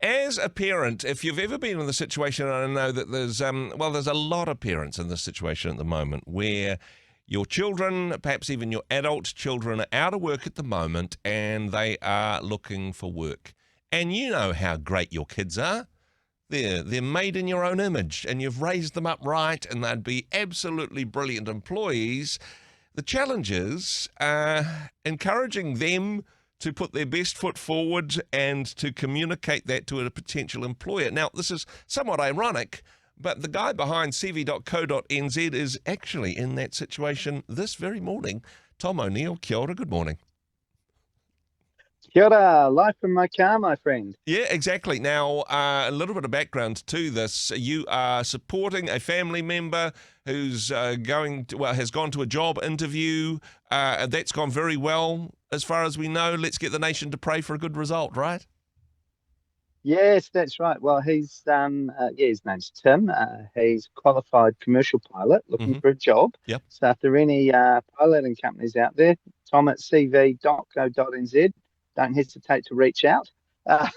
as a parent, if you've ever been in the situation, and I know that there's a lot of parents in this situation at the moment where your children, perhaps even your adult children, are out of work at the moment and they are looking for work. And you know how great your kids are. They're made in your own image and you've raised them up right and they'd be absolutely brilliant employees. The challenge is encouraging them to put their best foot forward and to communicate that to a potential employer. Now, this is somewhat ironic, but the guy behind cv.co.nz is actually in that situation this very morning. Tom O'Neill, kia ora, good morning. Kia ora, live from my car, my friend. Yeah, exactly. Now, a little bit of background to this. You are supporting a family member who's has gone to a job interview. That's gone very well, as far as we know. Let's get the nation to pray for a good result, right? Yes, that's right. Well, his name's Tim. He's a qualified commercial pilot looking for a job. Yep. So if there are any piloting companies out there, Tom at cv.co.nz, don't hesitate to reach out. But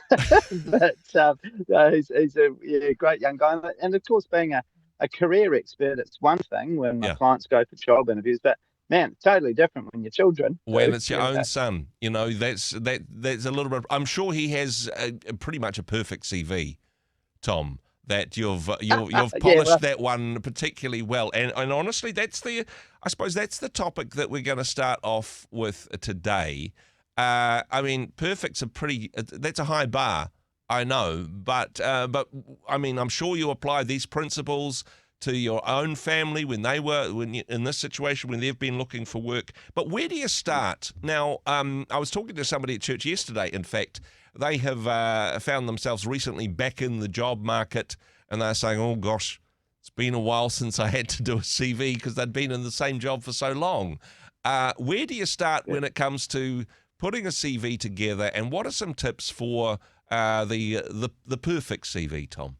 he's a great young guy. And of course, being a career expert, it's one thing when my clients go for job interviews, but man, totally different when your children. When it's your own son, that's a little bit. I'm sure he has pretty much a perfect CV, Tom. That you've polished that one particularly well, and honestly, I suppose that's the topic that we're going to start off with today. I mean, perfect's that's a high bar, I know, but I mean, I'm sure you apply these principles to your own family when in this situation when they've been looking for work. But where do you start? Now, I was talking to somebody at church yesterday. In fact, they have found themselves recently back in the job market, and they're saying, "Oh gosh, it's been a while since I had to do a CV," because they'd been in the same job for so long. Where do you start when it comes to putting a CV together, and what are some tips for the perfect CV, Tom?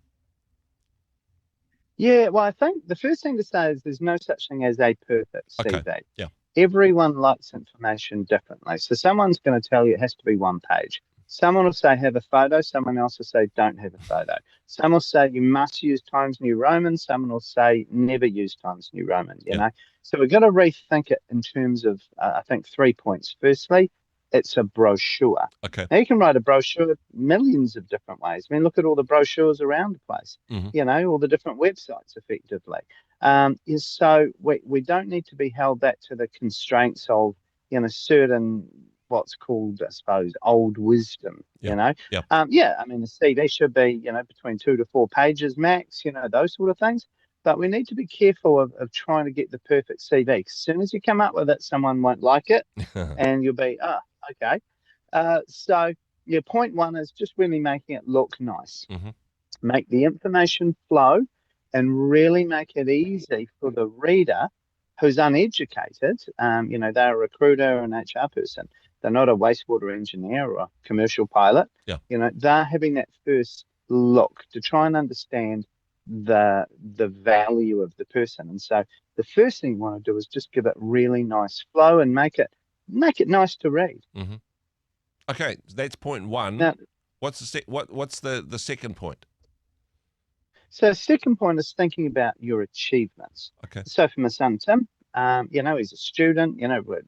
Yeah, well, I think the first thing to say is there's no such thing as a perfect CV. Okay. Yeah. Everyone likes information differently. So someone's going to tell you it has to be one page. Someone will say have a photo. Someone else will say don't have a photo. Some will say you must use Times New Roman. Someone will say never use Times New Roman, you know. So we've got to rethink it in terms of, I think, 3 points. Firstly, it's a brochure. Okay. Now, you can write a brochure millions of different ways. I mean, look at all the brochures around the place, all the different websites effectively. So we don't need to be held back to the constraints of, certain what's called, I suppose, old wisdom, I mean, the CV should be, between 2 to 4 pages max, those sort of things. But we need to be careful of trying to get the perfect CV. As soon as you come up with it, someone won't like it, and you'll be, okay. So point one is just really making it look nice. Make the information flow and really make it easy for the reader who's uneducated. They're a recruiter or an HR person. They're not a wastewater engineer or a commercial pilot. Yeah. They're having that first look to try and understand the value of the person. And so the first thing you want to do is just give it really nice flow and make it nice to read. Okay, that's point one. Now, what's the second point? So second point is thinking about your achievements. Okay. So for my son Tim, he's a student,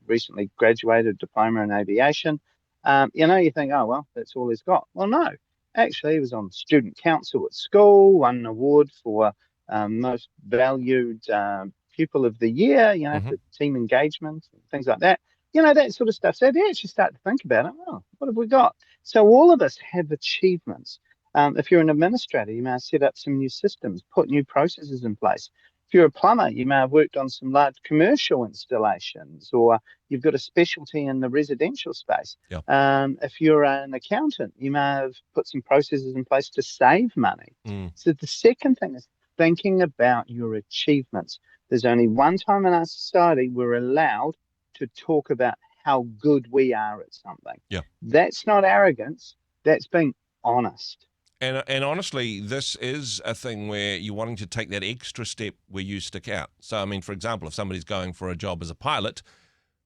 recently graduated diploma in aviation. You think, oh well, that's all he's got. Well, no. Actually, he was on student council at school, won an award for most valued pupil of the year, for team engagement and things like that. That sort of stuff. So they actually start to think about it. Oh, what have we got? So all of us have achievements. If you're an administrator, you may have set up some new systems, put new processes in place. If you're a plumber, you may have worked on some large commercial installations, or you've got a specialty in the residential space. Yeah. If you're an accountant, you may have put some processes in place to save money. So the second thing is thinking about your achievements. There's only one time in our society we're allowed to talk about how good we are at something. Yeah. That's not arrogance. That's being honest. And honestly, this is a thing where you're wanting to take that extra step where you stick out. So, I mean, for example, if somebody's going for a job as a pilot,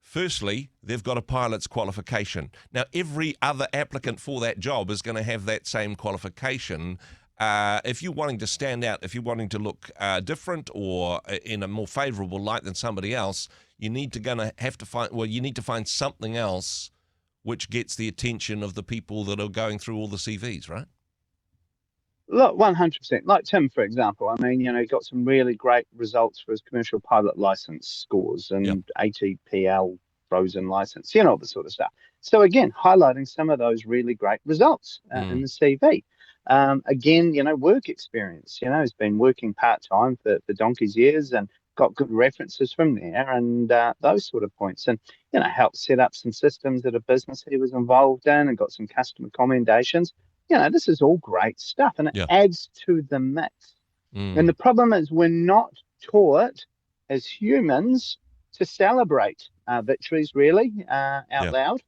Firstly, they've got a pilot's qualification. Now, every other applicant for that job is going to have that same qualification. If you're wanting to stand out, if you're wanting to look different or in a more favourable light than somebody else, you need to find something else which gets the attention of the people that are going through all the CVs, right? Look, 100%. Like Tim, for example. I mean, he got some really great results for his commercial pilot license scores and ATPL frozen license, all the sort of stuff. So again, highlighting some of those really great results in the CV. Again, work experience. He's been working part-time for donkey's years and got good references from there and those sort of points. And, helped set up some systems at a business he was involved in and got some customer commendations. This is all great stuff and it adds to the mix. And the problem is we're not taught as humans to celebrate victories really out loud.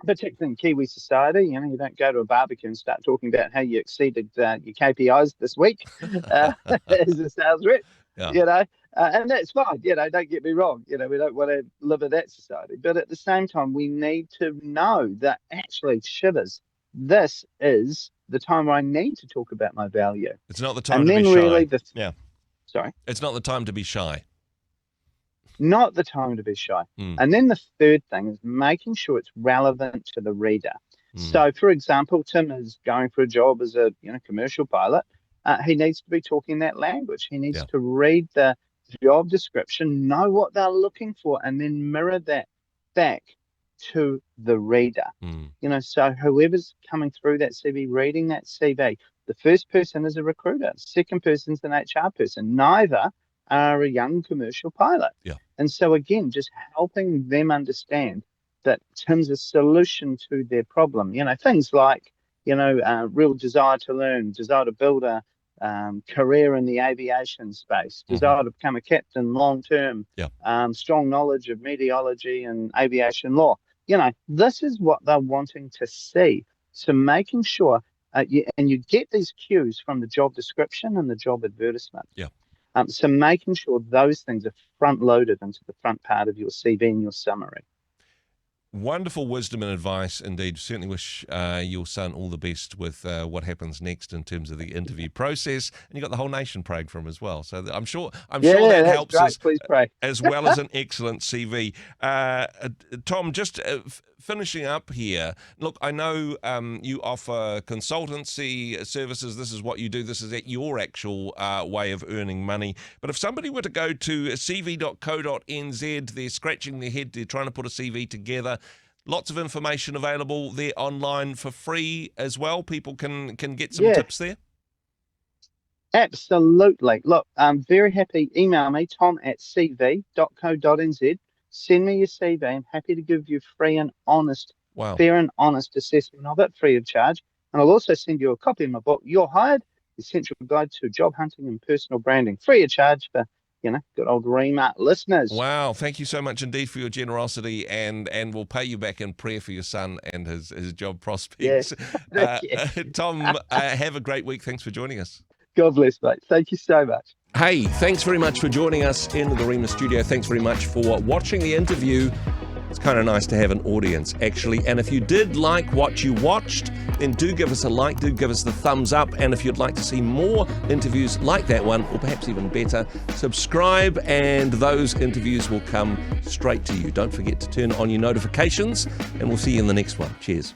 Particularly in Kiwi society, you don't go to a barbecue and start talking about how you exceeded your KPIs this week as a sales rep, and that's fine. Don't get me wrong. We don't want to live in that society. But at the same time, we need to know that actually, shivers, this is the time where I need to talk about my value. It's not the time to be shy. Really sorry? It's not the time to be shy. Not the time to be shy. And then the third thing is making sure it's relevant to the reader. So, for example, Tim is going for a job as a commercial pilot. He needs to be talking that language. He needs to read the job description, know what they're looking for, and then mirror that back to the reader. So whoever's coming through that CV, reading that CV, the first person is a recruiter, second person's an HR person. Neither are a young commercial pilot. And so again, just helping them understand that Tim's a solution to their problem. Things like, real desire to learn, desire to build a career in the aviation space, desire to become a captain long-term, strong knowledge of meteorology and aviation law. This is what they're wanting to see. So making sure, you get these cues from the job description and the job advertisement. So making sure those things are front-loaded into the front part of your CV and your summary. Wonderful wisdom and advice indeed. Certainly wish your son all the best with what happens next in terms of the interview process. And you got the whole nation praying for him as well. So I'm sure that helps us, please pray. As well as an excellent CV. Tom, just finishing up here. Look, I know you offer consultancy services. This is what you do. This is your actual way of earning money. But if somebody were to go to cv.co.nz, they're scratching their head, they're trying to put a CV together. Lots of information available there online for free as well. People can get some tips there. Absolutely. Look, I'm very happy. Email me, tom@cv.co.nz. Send me your CV. I'm happy to give you free and honest, fair and honest assessment of it, free of charge. And I'll also send you a copy of my book, You're Hired, Essential Guide to Job Hunting and Personal Branding, free of charge for good old Rhema listeners. Wow, thank you so much indeed for your generosity, and we'll pay you back in prayer for your son and his job prospects. Tom, have a great week. Thanks for joining us. God bless, mate. Thank you so much. Hey, thanks very much for joining us in the Rhema studio. Thanks very much for watching the interview. It's kind of nice to have an audience, actually. And if you did like what you watched, then do give us a like, do give us the thumbs up. And if you'd like to see more interviews like that one, or perhaps even better, subscribe and those interviews will come straight to you. Don't forget to turn on your notifications, and we'll see you in the next one. Cheers.